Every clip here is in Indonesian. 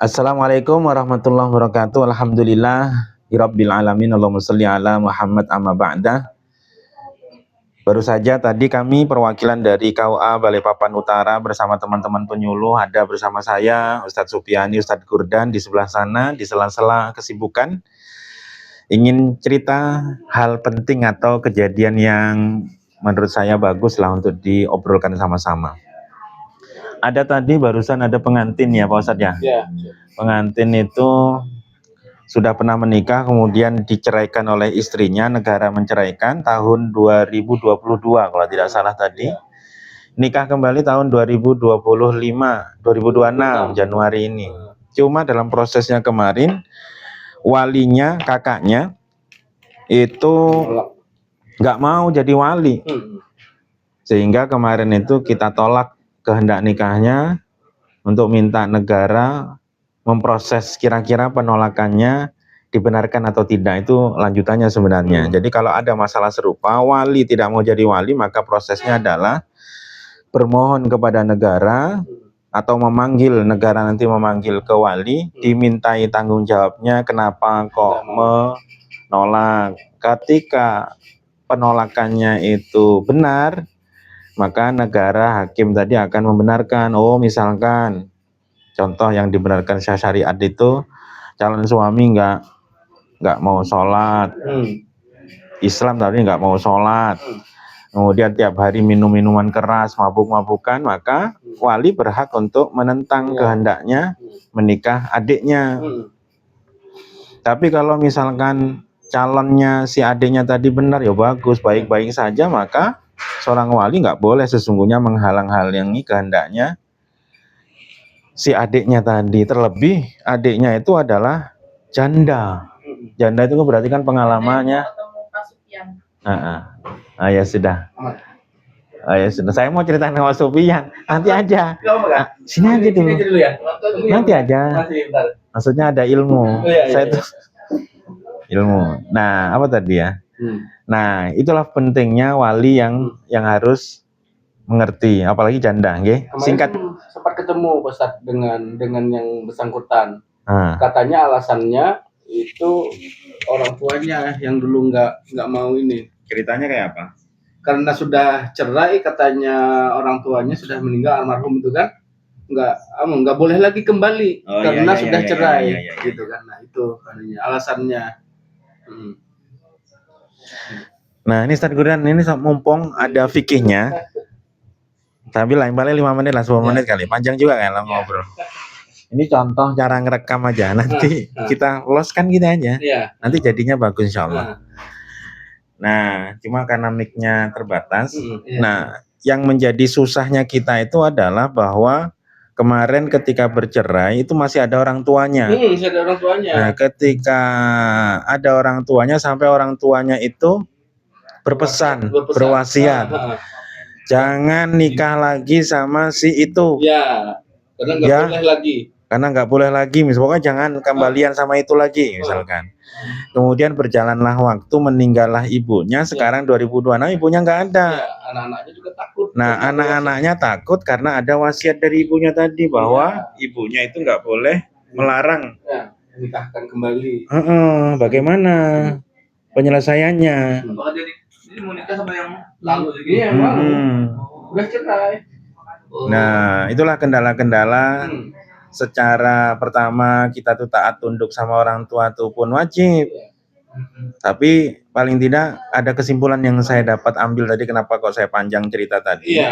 Assalamualaikum warahmatullahi wabarakatuh. Alhamdulillah Rabbil alamin. Allahumma sholli ala Muhammad amma ba'da. Baru saja tadi kami perwakilan dari KUA Balikpapan Utara bersama teman-teman penyuluh, ada bersama saya Ustadz Supiani, Ustadz Gurdan di sebelah sana, di sela-sela kesibukan ingin cerita hal penting atau kejadian yang menurut saya bagus lah untuk diobrolkan sama-sama. Ada tadi barusan ada pengantin ya Pak Ustadz ya? Ya. Pengantin itu sudah pernah menikah, kemudian diceraikan oleh istrinya, negara menceraikan tahun 2022 kalau tidak salah tadi. Nikah kembali tahun 2025, 2026 Januari ini. Cuma dalam prosesnya kemarin, walinya, kakaknya, itu nggak mau jadi wali. Sehingga kemarin itu kita tolak kehendak nikahnya untuk minta negara memproses kira-kira penolakannya dibenarkan atau tidak, itu lanjutannya sebenarnya. Jadi kalau ada masalah serupa, wali tidak mau jadi wali, maka prosesnya adalah bermohon kepada negara atau memanggil negara, nanti memanggil ke wali, dimintai tanggung jawabnya kenapa kok menolak. Ketika penolakannya itu benar, maka negara hakim tadi akan membenarkan. Oh, misalkan contoh yang dibenarkan syariat itu calon suami nggak mau sholat, Islam tapi nggak mau sholat, kemudian tiap hari minum minuman keras, mabuk-mabukan, maka wali berhak untuk menentang kehendaknya menikah adiknya. Tapi kalau misalkan calonnya si adiknya tadi benar, ya bagus, baik-baik saja, maka seorang wali nggak boleh sesungguhnya menghalang-halangi kehendaknya si adiknya tadi. Terlebih adiknya itu adalah janda. Janda itu berarti kan pengalamannya. Ya sudah. Ya sudah. Saya mau cerita sama Sofian. Nanti aja. Sini aja dulu. Nanti aja. Maksudnya ada ilmu. Saya tuh ilmu. Nah, apa tadi ya? Nah, itulah pentingnya wali yang harus mengerti, apalagi janda, nggih. Singkat. Sempat ketemu Ustadz dengan yang bersangkutan. Katanya alasannya itu orang tuanya yang dulu nggak mau ini. Ceritanya kayak apa? Karena sudah cerai, katanya orang tuanya sudah meninggal almarhum itu kan, nggak boleh lagi kembali karena sudah cerai, gitu kan. Nah itu katanya alasannya. Nah ini Ustadz Gurdan, ini mumpung ada fikihnya. Tapi lain paling 5 menit lah, 10 menit kali. Panjang juga kan lah ngobrol. Ini contoh cara ngerekam aja. Nanti kita loskan gitu aja. Nanti jadinya bagus insya Allah. Nah, cuma karena mic-nya terbatas. Nah, yang menjadi susahnya kita itu adalah bahwa kemarin ketika bercerai itu masih ada orang tuanya. Masih ada orang tuanya. Nah, ketika ada orang tuanya, sampai orang tuanya itu berpesan. Berwasiat. Jangan nikah lagi sama si itu. Ya, karena nggak boleh lagi. Karena nggak boleh lagi, misalnya jangan kembalian sama itu lagi, misalkan. Kemudian berjalanlah waktu, meninggallah ibunya. Sekarang 2026 ibunya nggak ada. Anak-anaknya juga takut. Nah, anak-anaknya takut karena ada wasiat dari ibunya tadi bahwa ibunya itu nggak boleh melarang. Nikahkan kembali. Bagaimana penyelesaiannya? Jadi mau nikah sama yang lalu juga yang lalu udah cerai. Nah, itulah kendala-kendala. Secara pertama kita tuh taat tunduk sama orang tua itu pun wajib. Tapi paling tidak ada kesimpulan yang saya dapat ambil tadi, kenapa kok saya panjang cerita tadi.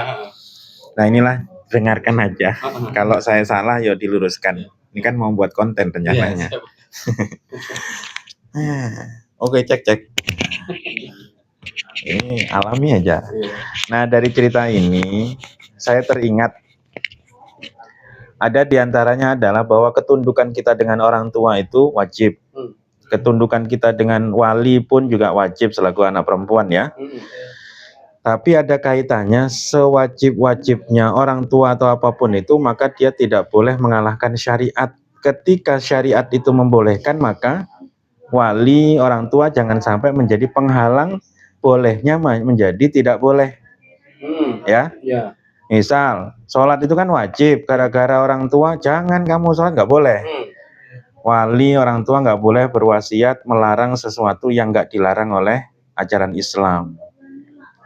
Nah inilah, dengarkan aja. Kalau saya salah ya diluruskan. Ini kan mau buat konten rencananya. Oke, cek. Ini alami aja. Nah dari cerita ini saya teringat ada diantaranya adalah bahwa ketundukan kita dengan orang tua itu wajib. Ketundukan kita dengan wali pun juga wajib selaku anak perempuan ya. Tapi ada kaitannya, sewajib-wajibnya orang tua atau apapun itu, maka dia tidak boleh mengalahkan syariat. Ketika syariat itu membolehkan, maka wali orang tua jangan sampai menjadi penghalang bolehnya menjadi tidak boleh. Ya. Misal, sholat itu kan wajib, gara-gara orang tua, jangan kamu sholat, nggak boleh. Wali orang tua nggak boleh berwasiat melarang sesuatu yang nggak dilarang oleh ajaran Islam.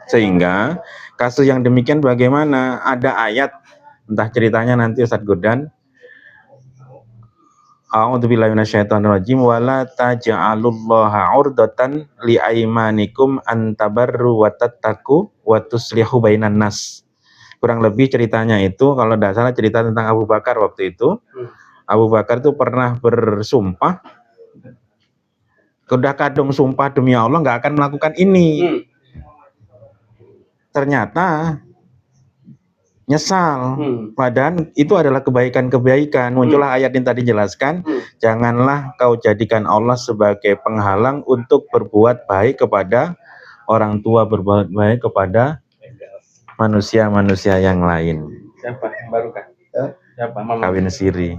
Sehingga, kasus yang demikian bagaimana? Ada ayat, entah ceritanya nanti Ustadz Godan, A'udzubillahi minasyaitonirrajim wala taj'alullaha 'urdatan liaimanikum antabarru wa tattaqu wa tuslihu bainan nas. Kurang lebih ceritanya itu, kalau tidak salah cerita tentang Abu Bakar waktu itu. Abu Bakar itu pernah bersumpah, udah kadung sumpah demi Allah nggak akan melakukan ini. Ternyata nyesal. Padahal itu adalah kebaikan-kebaikan. Muncullah ayat yang tadi jelaskan, janganlah kau jadikan Allah sebagai penghalang untuk berbuat baik kepada orang tua, berbuat baik kepada manusia-manusia yang lain. Siapa yang baru kan? Siapa? Mama. Kawin siri.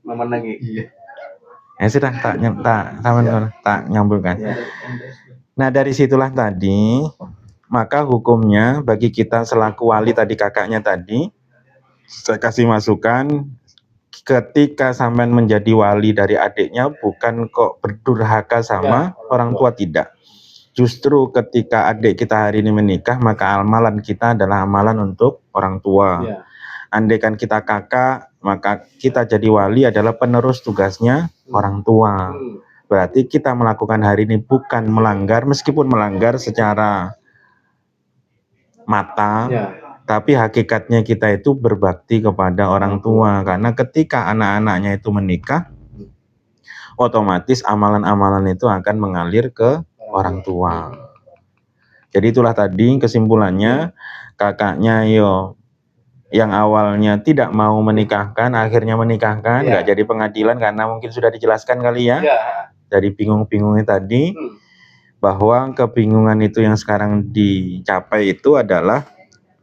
Mama lagi. Ya sudah, tak nyambungkan. Nah, dari situlah tadi, maka hukumnya bagi kita selaku wali tadi, kakaknya tadi, saya kasih masukan, ketika sampean menjadi wali dari adiknya, bukan kok berdurhaka sama orang tua, tidak. Justru ketika adik kita hari ini menikah, maka amalan kita adalah amalan untuk orang tua. Andaikan kita kakak, maka kita jadi wali adalah penerus tugasnya orang tua. Berarti kita melakukan hari ini bukan melanggar, meskipun melanggar secara mata, tapi hakikatnya kita itu berbakti kepada orang tua. Karena ketika anak-anaknya itu menikah, otomatis amalan-amalan itu akan mengalir ke orang tua. Jadi itulah tadi kesimpulannya, kakaknya yang awalnya tidak mau menikahkan, akhirnya menikahkan, nggak jadi pengadilan karena mungkin sudah dijelaskan kali ya. Dari bingung-bingungnya tadi, bahwa kebingungan itu yang sekarang dicapai itu adalah,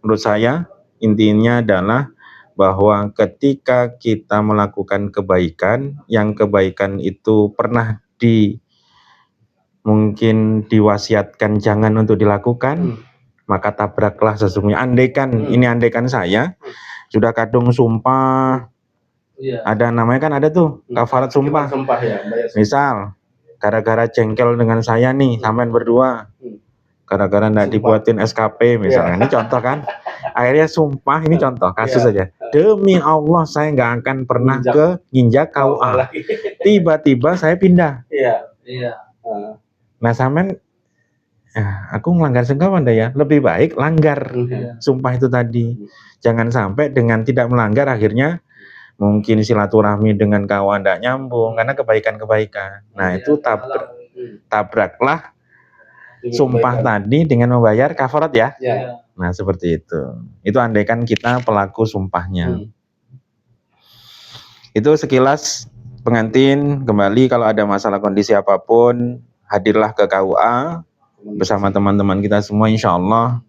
menurut saya intinya adalah bahwa ketika kita melakukan kebaikan, yang kebaikan itu pernah mungkin diwasiatkan jangan untuk dilakukan, maka tabraklah sesungguhnya. Andaikan saya sudah kadung sumpah, ada namanya kan, ada tuh kafarat sumpah. Misal gara-gara jengkel dengan saya nih, sampean berdua, gara-gara nggak dibuatin SKP misalnya, ini contoh kan, akhirnya sumpah, ini contoh kasus saja, demi Allah saya nggak akan pernah ke nginjak KUA, tiba-tiba saya pindah. Nah sampean, aku melanggar sumpah Anda ya, lebih baik langgar sumpah itu tadi. Jangan sampai dengan tidak melanggar akhirnya mungkin silaturahmi dengan kawan tidak nyambung karena kebaikan-kebaikan. Nah itu tabraklah sumpah tadi dengan membayar kafarat ya. Nah seperti itu. Itu andaikan kita pelaku sumpahnya. Itu sekilas pengantin. Kembali kalau ada masalah kondisi apapun, hadirlah ke KUA bersama teman-teman kita semua, insya Allah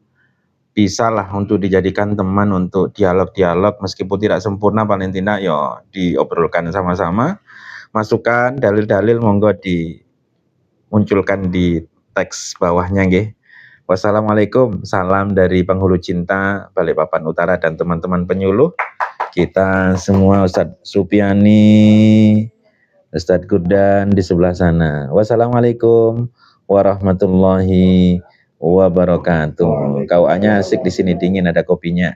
bisalah untuk dijadikan teman untuk dialog-dialog, meskipun tidak sempurna, paling tidak diobrolkan sama-sama. Masukan, dalil-dalil monggo dimunculkan di teks bawahnya nggih. Wassalamualaikum, salam dari penghulu cinta Balikpapan Utara dan teman-teman penyuluh kita semua, Ustadz Supiani, Ustadz Godan di sebelah sana. Wassalamualaikum warahmatullahi wabarakatuh. KUA-nya asik di sini, dingin, ada kopinya.